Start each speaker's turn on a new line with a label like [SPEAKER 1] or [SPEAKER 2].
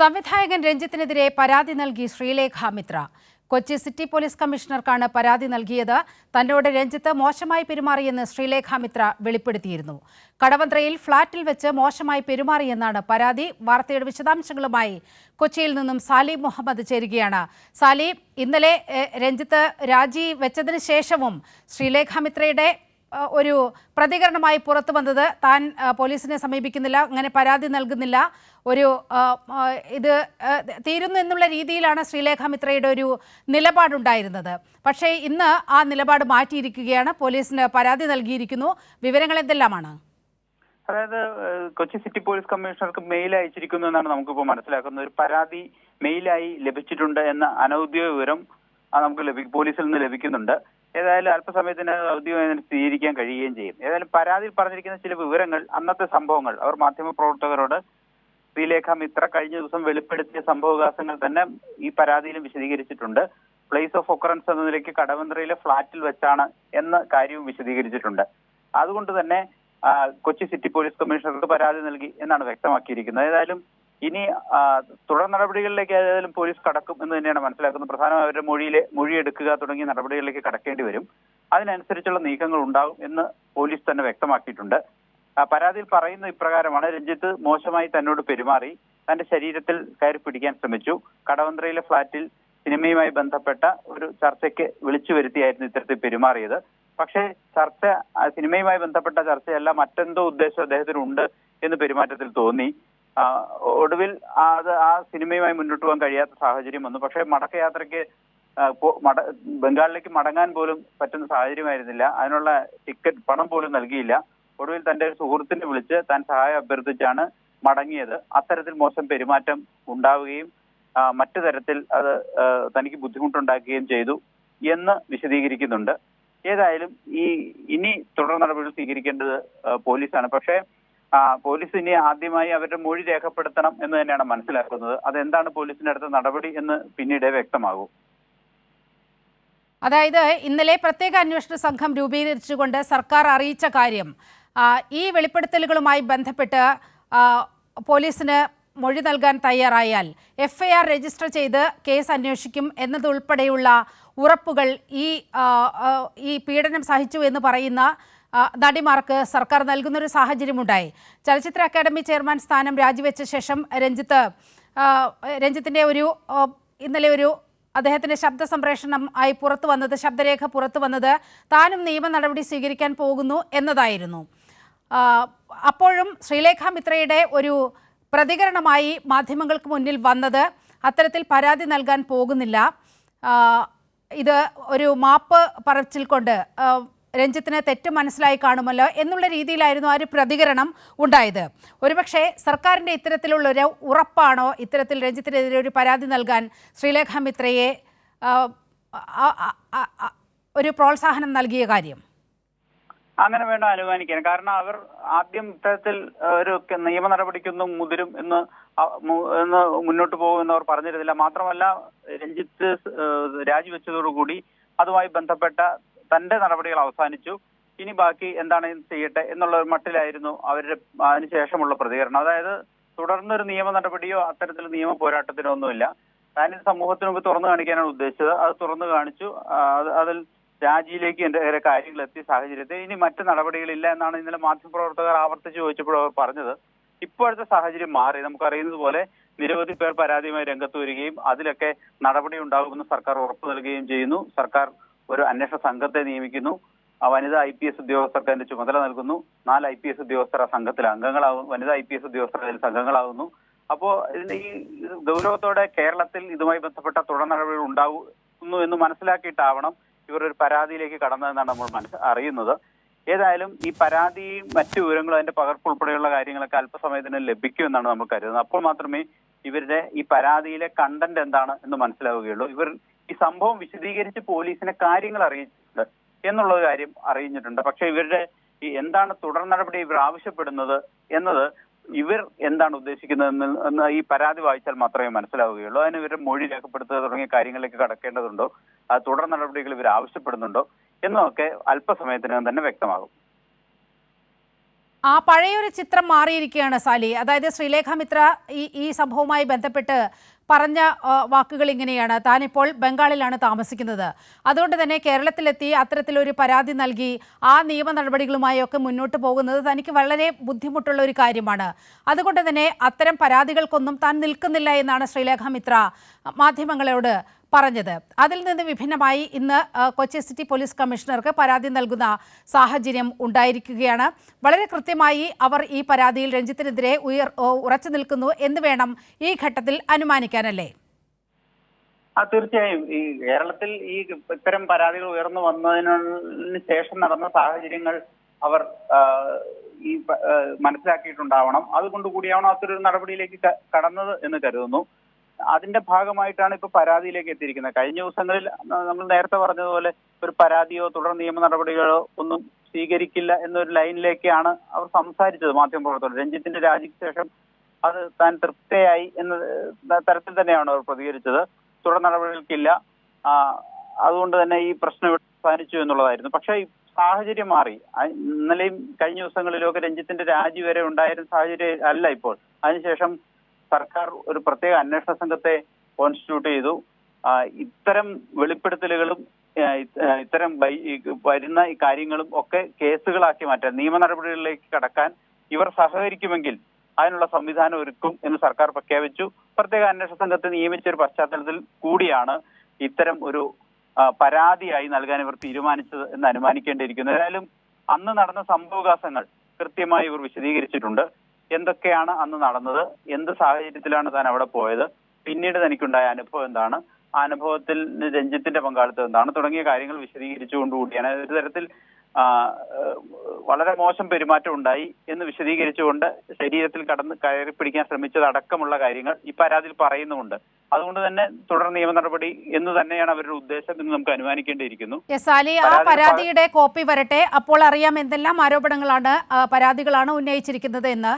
[SPEAKER 1] സംവിധായകൻ രഞ്ജിത്തിനെതിരെ പരാതി നൽകി ശ്രീലേഖ മിത്ര. കൊച്ചി സിറ്റി പോലീസ് കമ്മീഷണർക്കാണ് പരാതി നൽകിയത്. തന്നോട് രഞ്ജിത്ത് മോശമായി പെരുമാറിയെന്ന് ശ്രീലേഖ മിത്ര വെളിപ്പെടുത്തിയിരുന്നു. കടവന്ത്രയിൽ ഫ്ളാറ്റിൽ വെച്ച് മോശമായി പെരുമാറിയെന്നാണ് പരാതി. വാർത്തയുടെ വിശദാംശങ്ങളുമായി കൊച്ചിയിൽ നിന്നും സാലി മുഹമ്മദ് ചേരുകയാണ്. സാലി, ഇന്നലെ രഞ്ജിത്ത് രാജി വെച്ചതിന് ശേഷവും ശ്രീലേഖ മിത്രയുടെ ഒരു പ്രതികരണമായി പുറത്തു വന്നത് താൻ പോലീസിനെ സമീപിക്കുന്നില്ല, അങ്ങനെ പരാതി നൽകുന്നില്ല, ഇത് തീരുന്നു എന്നുള്ള രീതിയിലാണ് ശ്രീലേഖ മിത്രയുടെ ഒരു നിലപാടുണ്ടായിരുന്നത്. പക്ഷേ ഇന്ന് ആ നിലപാട് മാറ്റിയിരിക്കുകയാണ്. പോലീസിന് പരാതി നൽകിയിരിക്കുന്നു. വിവരങ്ങൾ എന്തെല്ലാമാണ്?
[SPEAKER 2] അതായത് കൊച്ചി സിറ്റി പോലീസ് കമ്മീഷണർക്ക് മെയിൽ അയച്ചിരിക്കുന്നു എന്നാണ് നമുക്കിപ്പോൾ മനസ്സിലാക്കുന്നത്. ഒരു പരാതി മെയിലായി ലഭിച്ചിട്ടുണ്ട് എന്ന അനൌദ്യോഗിക വിവരം നമുക്ക് പോലീസിൽ നിന്ന് ലഭിക്കുന്നുണ്ട്. ഏതായാലും അല്പസമയത്തിന് ഔദ്യോഗികമായി സ്ഥിരീകരിക്കാൻ കഴിയുകയും ചെയ്യും. ഏതായാലും പരാതിയിൽ പറഞ്ഞിരിക്കുന്ന ചില വിവരങ്ങൾ, അന്നത്തെ സംഭവങ്ങൾ അവർ മാധ്യമപ്രവർത്തകരോട് ശ്രീലേഖ മിത്ര കഴിഞ്ഞ ദിവസം വെളിപ്പെടുത്തിയ സംഭവവികാസങ്ങൾ തന്നെ ഈ പരാതിയിലും വിശദീകരിച്ചിട്ടുണ്ട്. പ്ലേസ് ഓഫ് ഒക്കറൻസ് എന്ന നിലയ്ക്ക് കടവന്ത്രയിലെ ഫ്ളാറ്റിൽ വെച്ചാണ് എന്ന കാര്യവും വിശദീകരിച്ചിട്ടുണ്ട്. അതുകൊണ്ട് തന്നെ കൊച്ചി സിറ്റി പോലീസ് കമ്മീഷണർക്ക് പരാതി നൽകി എന്നാണ് വ്യക്തമാക്കിയിരിക്കുന്നത്. ഏതായാലും ഇനി തുടർ നടപടികളിലേക്ക് ഏതായാലും പോലീസ് കടക്കും എന്ന് തന്നെയാണ് മനസ്സിലാക്കുന്നത്. പ്രധാനമായും അവരുടെ മൊഴിയെടുക്കുക തുടങ്ങിയ നടപടികളിലേക്ക് കടക്കേണ്ടി വരും. അതിനനുസരിച്ചുള്ള നീക്കങ്ങൾ ഉണ്ടാകും എന്ന് പോലീസ് തന്നെ വ്യക്തമാക്കിയിട്ടുണ്ട്. പരാതിയിൽ പറയുന്ന ഇപ്രകാരമാണ്: രഞ്ജിത്ത് മോശമായി തന്നോട് പെരുമാറി, തന്റെ ശരീരത്തിൽ കയറി പിടിക്കാൻ ശ്രമിച്ചു, കടവന്ത്രയിലെ ഫ്ളാറ്റിൽ സിനിമയുമായി ബന്ധപ്പെട്ട ഒരു ചർച്ചയ്ക്ക് വിളിച്ചു വരുത്തിയായിരുന്നു ഇത്തരത്തിൽ പെരുമാറിയത്. പക്ഷേ സിനിമയുമായി ബന്ധപ്പെട്ട ചർച്ചയല്ല, മറ്റെന്തോ ഉദ്ദേശം അദ്ദേഹത്തിനുണ്ട് എന്ന് പെരുമാറ്റത്തിൽ തോന്നി. ഒടുവിൽ ആ സിനിമയുമായി മുന്നോട്ട് പോകാൻ കഴിയാത്ത സാഹചര്യം വന്നു. പക്ഷേ മടക്കയാത്രയ്ക്ക് ബംഗാളിലേക്ക് മടങ്ങാൻ പോലും പറ്റുന്ന സാഹചര്യമായിരുന്നില്ല. അതിനുള്ള ടിക്കറ്റ് പണം പോലും നൽകിയില്ല. ഒടുവിൽ തന്റെ സുഹൃത്തിനെ വിളിച്ച് താൻ സഹായം അഭ്യർത്ഥിച്ചാണ് മടങ്ങിയത്. അത്തരത്തിൽ മോശം പെരുമാറ്റം ഉണ്ടാവുകയും മറ്റു തരത്തിൽ അത് തനിക്ക് ബുദ്ധിമുട്ടുണ്ടാക്കുകയും ചെയ്തു എന്ന് വിശദീകരിക്കുന്നുണ്ട്. ഏതായാലും ഇനി തുടർ നടപടികൾ സ്വീകരിക്കേണ്ടത് പോലീസാണ്. പക്ഷേ പോലീസ് ഇനി ആദ്യമായി അവരുടെ മൊഴി രേഖപ്പെടുത്തണം എന്ന് തന്നെയാണ് മനസ്സിലാക്കുന്നത്. അതെന്താണ് പോലീസിന്റെ അടുത്ത നടപടി എന്ന് പിന്നീട് വ്യക്തമാകും.
[SPEAKER 1] അതായത് ഇന്നലെ പ്രത്യേക അന്വേഷണ സംഘം രൂപീകരിച്ചുകൊണ്ട് സർക്കാർ അറിയിച്ച കാര്യം, ഈ വെളിപ്പെടുത്തലുകളുമായി ബന്ധപ്പെട്ട് പോലീസിന് മൊഴി നൽകാൻ തയ്യാറായാൽ FIR രജിസ്റ്റർ ചെയ്ത് കേസ് അന്വേഷിക്കും എന്നതുൾപ്പെടെയുള്ള ഉറപ്പുകൾ ഈ പീഡനം സഹിച്ചു എന്ന് പറയുന്ന നടിമാർക്ക് സർക്കാർ നൽകുന്നൊരു സാഹചര്യമുണ്ടായി. ചലച്ചിത്ര അക്കാദമി ചെയർമാൻ സ്ഥാനം രാജിവെച്ച ശേഷം രഞ്ജിത്തിൻ്റെ ഇന്നലെ അദ്ദേഹത്തിൻ്റെ ശബ്ദ സംപ്രേഷണം ആയി ശബ്ദരേഖ പുറത്തു വന്നത് താനും നിയമ നടപടി സ്വീകരിക്കാൻ പോകുന്നു എന്നതായിരുന്നു. അപ്പോഴും ശ്രീലേഖ മിത്രയുടെ ഒരു പ്രതികരണമായി മാധ്യമങ്ങൾക്ക് മുന്നിൽ വന്നത് അത്തരത്തിൽ പരാതി നൽകാൻ പോകുന്നില്ല, ഇത് ഒരു മാപ്പ് പറച്ചിൽ കൊണ്ട് രഞ്ജിത്തിന് തെറ്റ് മനസ്സിലായി കാണുമല്ലോ എന്നുള്ള രീതിയിലായിരുന്നു ആ ഒരു പ്രതികരണം ഉണ്ടായത്. ഒരുപക്ഷെ സർക്കാരിൻ്റെ ഇത്തരത്തിലുള്ളൊരു ഉറപ്പാണോ ഇത്തരത്തിൽ രഞ്ജിത്തിനെതിരെ ഒരു പരാതി നൽകാൻ ശ്രീലേഖ മിത്രയെ ഒരു പ്രോത്സാഹനം നൽകിയ കാര്യം?
[SPEAKER 2] അങ്ങനെ വേണ്ട അനുമാനിക്കാൻ. കാരണം അവർ ആദ്യം ഇത്തരത്തിൽ ഒരു നിയമ നടപടിക്കൊന്നും മുതിരും എന്ന് മുന്നോട്ട് പോകുമെന്ന് അവർ പറഞ്ഞിരുന്നില്ല. മാത്രമല്ല, രഞ്ജിത്ത് രാജിവെച്ചതോടുകൂടി അതുമായി ബന്ധപ്പെട്ട തന്റെ നടപടികൾ അവസാനിച്ചു, ഇനി ബാക്കി എന്താണ് ചെയ്യട്ടെ എന്നുള്ള ഒരു മട്ടിലായിരുന്നു അവരുടെ അതിനുശേഷമുള്ള പ്രതികരണം. അതായത് തുടർന്നൊരു നിയമ നടപടിയോ അത്തരത്തിൽ നിയമ പോരാട്ടത്തിനോ ഒന്നുമില്ല. താനിത് സമൂഹത്തിന് മുമ്പ് തുറന്നു കാണിക്കാനാണ് ഉദ്ദേശിച്ചത്. അത് തുറന്നു കാണിച്ചു. അതിൽ രാജിയിലേക്ക് എന്റെ കാര്യങ്ങൾ എത്തിയ സാഹചര്യത്തിൽ ഇനി മറ്റു നടപടികളില്ല എന്നാണ് ഇന്നലെ മാധ്യമപ്രവർത്തകർ ആവർത്തിച്ച് ചോദിച്ചപ്പോൾ അവർ പറഞ്ഞത്. ഇപ്പോഴത്തെ സാഹചര്യം മാറി. നമുക്കറിയുന്നത് പോലെ നിരവധി പേർ പരാതിയുമായി രംഗത്ത് വരികയും അതിലൊക്കെ നടപടി ഉണ്ടാകുമെന്ന് സർക്കാർ ഉറപ്പു നൽകുകയും ചെയ്യുന്നു. സർക്കാർ ഒരു അന്വേഷണ സംഘത്തെ നിയമിക്കുന്നു. വനിതാ IPS ഉദ്യോഗസ്ഥർക്ക് അതിന്റെ ചുമതല നൽകുന്നു. 4 IPS ഉദ്യോഗസ്ഥർ ആ സംഘത്തിൽ അംഗങ്ങളാകും. വനിതാ IPS ഉദ്യോഗസ്ഥർ അതിൽ സംഘങ്ങളാകുന്നു. അപ്പോൾ ഈ ഗൗരവത്തോടെ കേരളത്തിൽ ഇതുമായി ബന്ധപ്പെട്ട തുടർ നടപടികൾ ഉണ്ടാകുന്നു എന്ന് മനസ്സിലാക്കിയിട്ടാവണം ഇവർ ഒരു പരാതിയിലേക്ക് കടന്നതെന്നാണ് നമ്മൾ അറിയുന്നത്. ഏതായാലും ഈ പരാതിയും മറ്റു വിവരങ്ങളും അതിന്റെ പകർപ്പ് ഉൾപ്പെടെയുള്ള കാര്യങ്ങളൊക്കെ അല്പസമയത്തിന് ലഭിക്കുമെന്നാണ് നമ്മൾ കരുതുന്നത്. അപ്പോൾ മാത്രമേ ഇവരുടെ ഈ പരാതിയിലെ കണ്ടന്റ് എന്താണ് എന്ന് മനസ്സിലാവുകയുള്ളൂ. ഇവർ ഈ സംഭവം വിശദീകരിച്ച് പോലീസിനെ കാര്യങ്ങൾ അറിയിച്ചിട്ടുണ്ട് എന്നുള്ള കാര്യം അറിയിച്ചിട്ടുണ്ട്. പക്ഷെ ഇവരുടെ ഈ എന്താണ് തുടർ നടപടി ഇവർ ആവശ്യപ്പെടുന്നത് എന്നത്, ഇവർ എന്താണ് ഉദ്ദേശിക്കുന്നതെന്ന് ഈ പരാതി വായിച്ചാൽ മാത്രമേ മനസ്സിലാവുകയുള്ളൂ. അതിന് ഇവരുടെ മൊഴി രേഖപ്പെടുത്തുക തുടങ്ങിയ കാര്യങ്ങളിലേക്ക് കടക്കേണ്ടതുണ്ടോ, അത് തുടർ നടപടികൾ ഇവർ ആവശ്യപ്പെടുന്നുണ്ടോ എന്നൊക്കെ അല്പസമയത്തിനകം തന്നെ വ്യക്തമാകും.
[SPEAKER 1] ആ പഴയൊരു ചിത്രം മാറിയിരിക്കുകയാണ് സാലി. അതായത് ശ്രീലേഖ മിത്ര ഈ സംഭവവുമായി ബന്ധപ്പെട്ട് പറഞ്ഞ വാക്കുകൾ ഇങ്ങനെയാണ്: താനിപ്പോൾ ബംഗാളിലാണ് താമസിക്കുന്നത്, അതുകൊണ്ട് തന്നെ കേരളത്തിലെത്തി അത്തരത്തിലൊരു പരാതി നൽകി ആ നിയമ നടപടികളുമായൊക്കെ മുന്നോട്ട് പോകുന്നത് തനിക്ക് വളരെ ബുദ്ധിമുട്ടുള്ള ഒരു കാര്യമാണ്. അതുകൊണ്ട് തന്നെ അത്തരം പരാതികൾക്കൊന്നും താൻ നിൽക്കുന്നില്ല എന്നാണ് ശ്രീലേഖ മിത്ര മാധ്യമങ്ങളോട് പറഞ്ഞത്. അതിൽ നിന്ന് വിഭിന്നമായി ഇന്ന് കൊച്ചി സിറ്റി പോലീസ് കമ്മീഷണർക്ക് പരാതി നൽകുന്ന സാഹചര്യം ഉണ്ടായിരിക്കുകയാണ്. വളരെ കൃത്യമായി അവർ ഈ പരാതിയിൽ രഞ്ജിത്തിനെതിരെ ഉറച്ചു നിൽക്കുന്നു എന്ന് വേണം ഈ ഘട്ടത്തിൽ അനുമാനിക്കാനല്ലേ?
[SPEAKER 2] തീർച്ചയായും ഈ കേരളത്തിൽ ഈ ഇത്തരം പരാതികൾ ഉയർന്നു വന്നതിന് ശേഷം നടന്ന സാഹചര്യങ്ങൾ അവർ മനസ്സിലാക്കിയിട്ടുണ്ടാവണം. അതുകൊണ്ട് കൂടിയാവണം അത്തരൊരു നടപടിയിലേക്ക് കടന്നത് എന്ന് കരുതുന്നു. അതിന്റെ ഭാഗമായിട്ടാണ് ഇപ്പൊ പരാതിയിലേക്ക് എത്തിയിരിക്കുന്നത്. കഴിഞ്ഞ ദിവസങ്ങളിൽ നമ്മൾ നേരത്തെ പറഞ്ഞതുപോലെ ഒരു പരാതിയോ തുടർ നിയമ നടപടികളോ ഒന്നും സ്വീകരിക്കില്ല എന്നൊരു ലൈനിലേക്കാണ് അവർ സംസാരിച്ചത് മാധ്യമപ്രവർത്തകർ. രഞ്ജിത്തിന്റെ രാജിക്ക് ശേഷം അത് താൻ തൃപ്തയായി എന്ന തരത്തിൽ തന്നെയാണ് അവർ പ്രതികരിച്ചത്. തുടർ നടപടികൾക്കില്ല, അതുകൊണ്ട് തന്നെ ഈ പ്രശ്നം ഇവിടെ അവസാനിച്ചു എന്നുള്ളതായിരുന്നു. പക്ഷേ ഈ സാഹചര്യം മാറി. ഇന്നലെയും കഴിഞ്ഞ ദിവസങ്ങളിലൊക്കെ രഞ്ജിത്തിന്റെ രാജി വരെ ഉണ്ടായിരുന്ന സാഹചര്യം അല്ല ഇപ്പോൾ. അതിനുശേഷം സർക്കാർ ഒരു പ്രത്യേക അന്വേഷണ സംഘത്തെ കോൺസ്റ്റിറ്റ്യൂട്ട് ചെയ്തു. ഇത്തരം വെളിപ്പെടുത്തലുകളും ഇത്തരം വരുന്ന ഈ കാര്യങ്ങളും ഒക്കെ കേസുകളാക്കി മാറ്റാൻ, നിയമ നടപടികളിലേക്ക് കടക്കാൻ ഇവർ സഹകരിക്കുമെങ്കിൽ അതിനുള്ള സംവിധാനം ഒരുക്കും എന്ന് സർക്കാർ പ്രഖ്യാപിച്ചു. പ്രത്യേക അന്വേഷണ സംഘത്തെ നിയമിച്ച ഒരു പശ്ചാത്തലത്തിൽ കൂടിയാണ് ഇത്തരം ഒരു പരാതിയായി നൽകാൻ ഇവർ തീരുമാനിച്ചത് എന്ന് അനുമാനിക്കേണ്ടിയിരിക്കുന്നു. ഏതായാലും അന്ന് നടന്ന സംഭവവികാസങ്ങൾ കൃത്യമായി ഇവർ വിശദീകരിച്ചിട്ടുണ്ട്. എന്തൊക്കെയാണ് അന്ന് നടന്നത്, എന്ത് സാഹചര്യത്തിലാണ് താൻ അവിടെ പോയത്, പിന്നീട് തനിക്കുണ്ടായ അനുഭവം എന്താണ്, ആ അനുഭവത്തിൽ രഞ്ജിത്തിന്റെ പങ്കാളിത്തം എന്താണ് തുടങ്ങിയ കാര്യങ്ങൾ വിശദീകരിച്ചുകൊണ്ടുകൂടിയാണ്. ഒരു തരത്തിൽ വളരെ മോശം പെരുമാറ്റം ഉണ്ടായി എന്ന് വിശദീകരിച്ചുകൊണ്ട് ശരീരത്തിൽ കയറി പിടിക്കാൻ ശ്രമിച്ചതടക്കമുള്ള കാര്യങ്ങൾ ഈ പരാതിയിൽ പറയുന്നുമുണ്ട്. അതുകൊണ്ട് തന്നെ തുടർ നിയമ നടപടി എന്ന് തന്നെയാണ് അവരുടെ ഉദ്ദേശം എന്ന് നമുക്ക് അനുമാനിക്കേണ്ടിയിരിക്കുന്നു.
[SPEAKER 1] ആ പരാതിയുടെ കോപ്പി വരട്ടെ, അപ്പോൾ അറിയാം എന്തെല്ലാം ആരോപണങ്ങളാണ്, പരാതികളാണ് ഉന്നയിച്ചിരിക്കുന്നത് എന്ന്.